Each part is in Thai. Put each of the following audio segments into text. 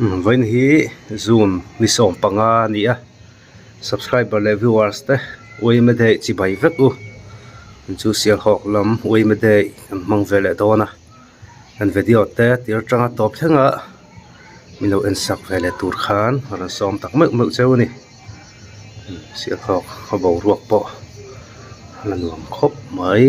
When he Zoom ni som panga ni a subscriber le viewers te oi me de chi bai vek u chu sial hok lam oi me de mang vele dona an video te tir tanga top thenga milo en sak vele tur khan ran som tak mek mek cheu ni sial hok ho bo ruak po lanuam khop mai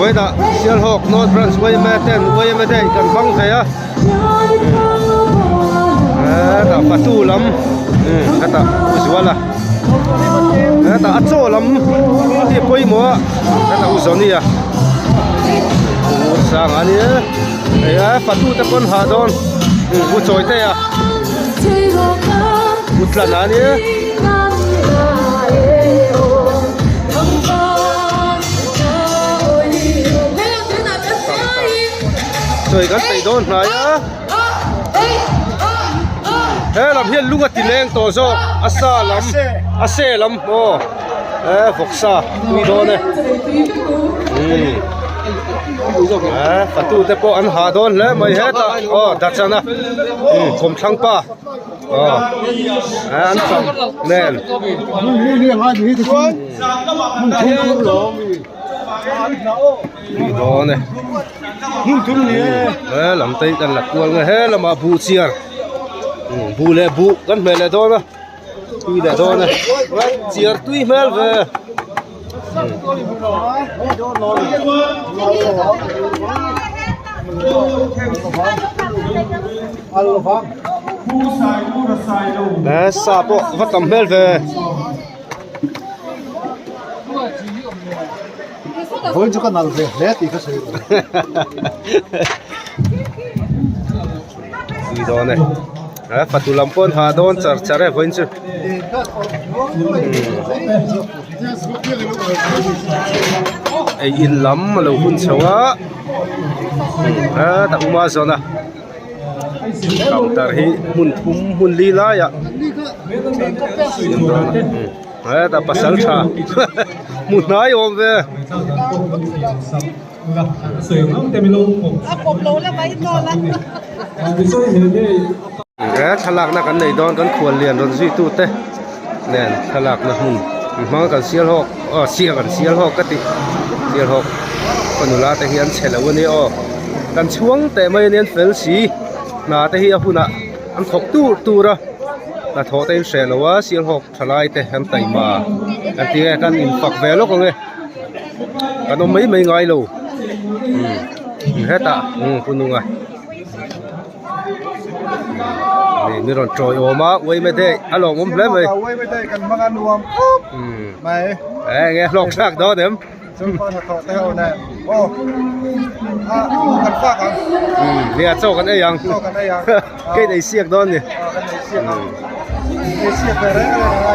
ไว้ดะเสียหกโนดบรันส์ไว้แม่เต้นไว้ไม่ได้กันบังเสียตาประตูลำตาอุจวละตาอัจโจลำที่ป่วยมัวตาอุจนี่อ่ะสร้างอันนี้ประตูตะคนหาดอนอุจอยเตะอุจละนี่ช่วยกันตีโดนหน่อยลำเฮียนลูกติเลงตัวโซอาซาลำอาเซลำโอ้ฟกซามีโดนเลยประตูเตปอันหาโดนแล้วไม่เห็นดัชนะผมทั้งป้าอันสองแน่นมีโดนเลยลำตีกันหลักตัวเลยลำมาบูเชียร์บูเลยบูกันเมลโดนนะตุยเลยโดนนะเชียร์ตุยเมลเวซาโปวัดกำเมลเว보여줄까 나도 그래. 내가 이거 저기. 이도네. 파툴람폰 하돈 차차레 보인지. 인람 말로 훈쳐와. 딱 우마서나. 감tarhi munthum munlilaya. 다 pasal cha. Munai om ve. สวยงามแต่ไม่ลงผม ผมรู้แล้วไปนอนแล้ว ไปช่วยเห็นได้ ฉลากนักกันในดอนกันควรเรียนดนสุยตูเต้แน่นฉลากนะหุ่นมันกันเสียหกเสียกันเสียหกกติเสียหกคนนุลาแต่เฮียนเฉลวันนี้กันช่วงแต่ไม่เนียนเฟลสีนาแต่เฮียหุ่นอันถกตู้ระนาโทเต็มเฉลว่าเสียหกทลายแต่แฮมไตมาอันที่กันอินฝักแวลกเลยกันไม่ง่ายเลยเฮต้าคุณนุ่งนี่มีรถจอยออกมาไว้ไม่ได้อารมณ์ผมเลยไหมไว้ไม่ได้กันมากันรวมไม่ไงลองชักดอเดิมซึ่งพอถ้าเขาเต้าแน่โอ้กันฟากกันเนี่ยโจกันได้ยังโจกันได้ยังเกิดไอเสียกดอนนี่กันไอเสียกไอเสียกไปแล้วอะไร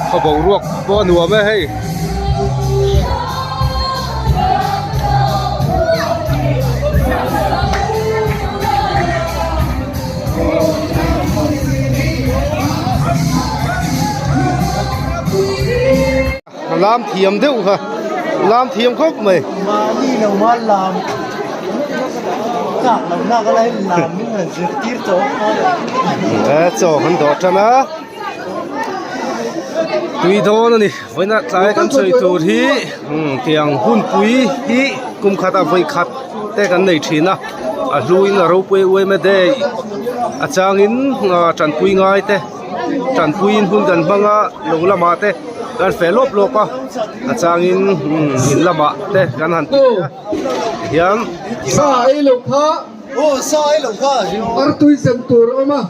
เขาบอกรวกบ่หนัวไม่ให้ลามเทียมเด้อค่ะลามเทียมครบไหมมานี่เรามาลามจากเราหน้าก็เลยลามนี่เหมือนจะตีโจ๊กโจ๊กมันโดดนะตุยโดนนี่ไว้น่าใจกันช่วยตัวที่เตียงหุ่นปุยที่กุมขัดไว้ขัดแต่กันในทีนะลุยเราไปไว้ไม่ได้อาจารย์อินจันปุยง่ายแต่จันปุยหุ่นกันบังลงละมาแต่กันเฟลบโลกอาจารย์อินละมาแต่กันหันยังสายหลงพ่อโอ้สายหลงพ่ออันตุยเซมตูร์ออกมา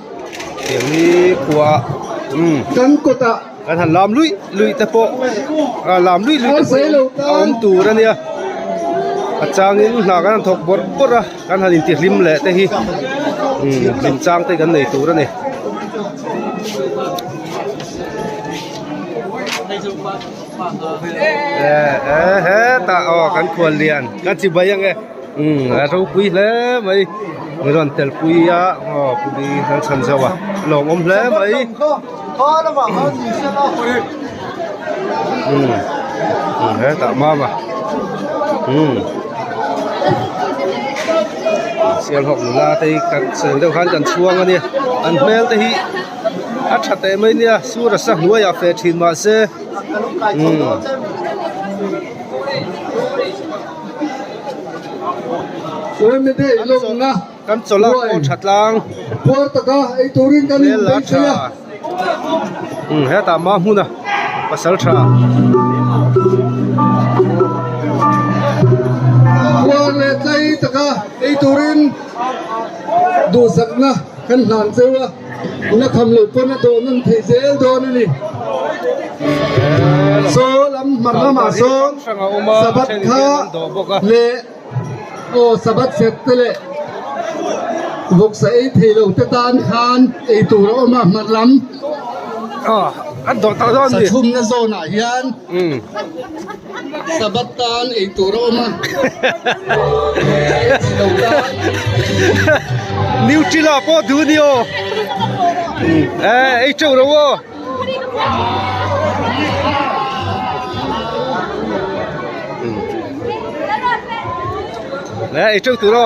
เสียงนี้ขวากันกตะกันหันลามลุยแต่โปลามลุยเอาตูระเนี่ยอาจารย์อินหนากันถกบดปดกันหันอินติริมแหละแต่ฮีลิมจางแต่กันในตูระเนี่ยตากันควรเรียนกันจิบยังไงเราปุยแล้วไหมไม่รอนเตลปุยปุยทั้งชั้นเจ้าหลงอมแล้วไหมตามาเสียงหกหลาที่กันเสือเดียวกันช่วงอันนี้อันเมลที่อัดชัดแต่ไม่เนี่ยสู้รัศมีอยากเฟทินมาเสียสวยไม่ได้ลงนะกันโซล่าโคชัดลังพอตะกะไอตูรินกันเลี้ยงลัดชาเฮ้ตามมาหุ่น pasal tra wa le tai taka ei turin du sakna kan nan sewa na kham lu pon na do nan thei zel do ni so lam marna ma so sabat kha le o sabat set le vok sa ei thei lo te tan khan ei tur o ma mat lam an do ta don sa ni thum na zona hian sabat tan ei tur o ma new chila po du ni o ei chou ro wo ei chou tu ro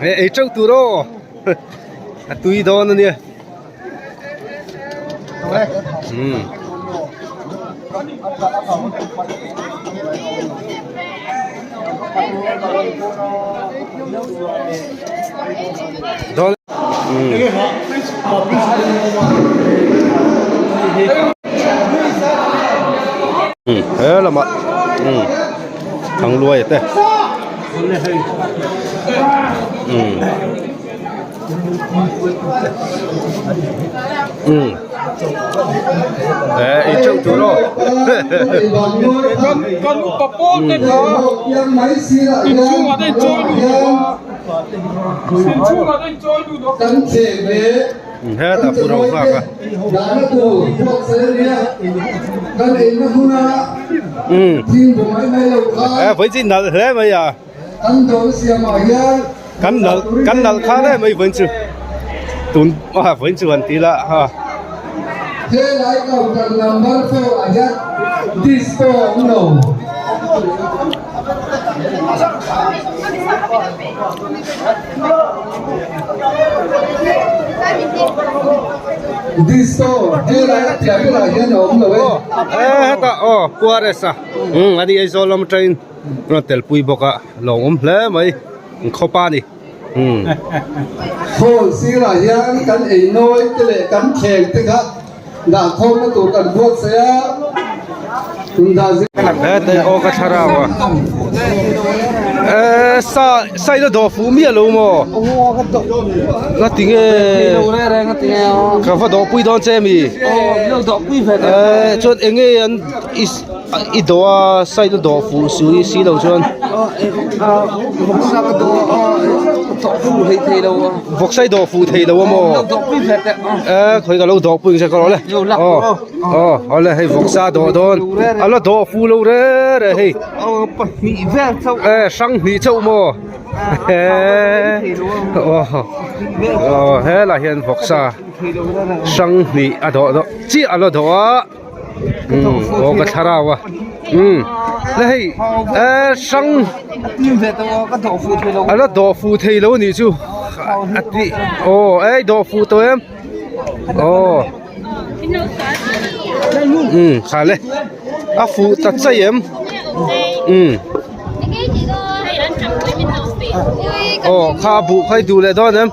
ei chou tu ro tui do na ni đó thế là mà thằng nuôi thế ít chút thôi rồi con papo te ko in chung ada join du kan che ve thế ta phụ đâu khác à dan tu vok se nia kan ei na huna tin bo mai mai lo kha với gì nợ thế bây giờ kan do sia ma hian cắn nợ khá đấy mấy vấn chứ tụi vấn chứ vấn tí là ha thế lại cầu cần number 4 a hian this for no this for thế lại chả biết là hian ổn rồi ta qua đây sa anh đi isolom train nó tel pui boka longom le mai khopa ni khol si la hian kan ei noi te le kan kheng te kha da khom na tu kan buat se ya tun da zi te o ka thara wa sai da do fu mi lo mo na ting ka fa do pui don che mi chon enge an i do sai do fu su si lo chon vok sai do fu thei lo mo khoi ga lo do pui se ka lo le ole hei vok sa do don ala do fu lo re hei sang mi chou mo he la hian vok sa sang mi a do chi ala do o ka thara wa le hei sang ala do fu thei lo ni chu ati ei do fu to em khá le a fu ta chai em kha bu khai du le don em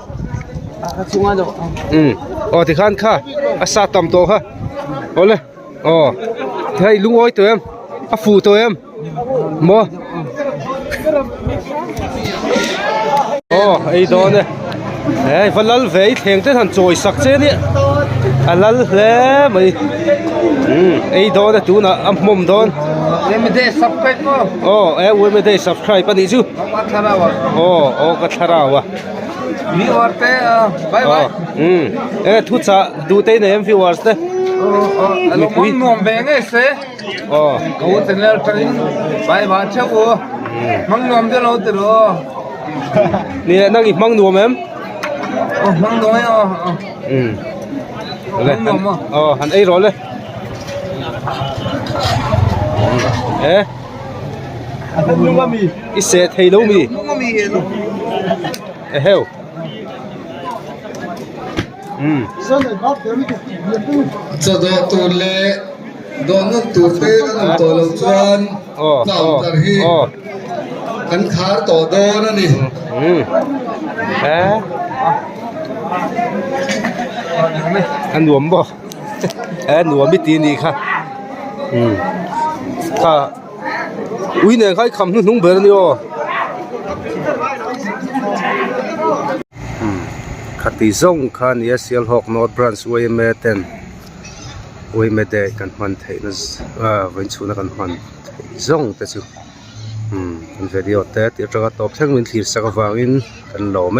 thì khan kha a sa tam to ha ole thầy lung oi to em a fu to em mo ei don ne ei valal ve theng te than choi sak che ni alal le mai ei don ne tu na am mom don me de subscribe ko we me de subscribe ani chu ka thara wa viewer te bye bye thu cha du te ne em viewers te alo mong nom be nge se ko channel train bye bye cha ko mong nom de lo te ro ni nang i mang nuam em mong nom le han ei ro le i se thei lo mi heo จะโดนตูเล่โดนนั่นตูเต้นั่นตัวลงชวน โอ้ เต่าตะฮี โอ้ กันขาต่อโดนนั่นนี่ อันหนวมบ่หนวมไม่ตีนี่ค่ะค่ะอุ้ยเนี่ยเขาคำนุ่งเบอร์นี่โอขัดตีส่งค่ะนี่เสียลหกนอร์ทบรันส์เวยเมเทนเวยเมเดกันมันเทนส์วันชูนักันมันส่งแต่ชูอันวิดีโอเตะที่เราตบทั้งวินทีสักวางินกันหล่อไหม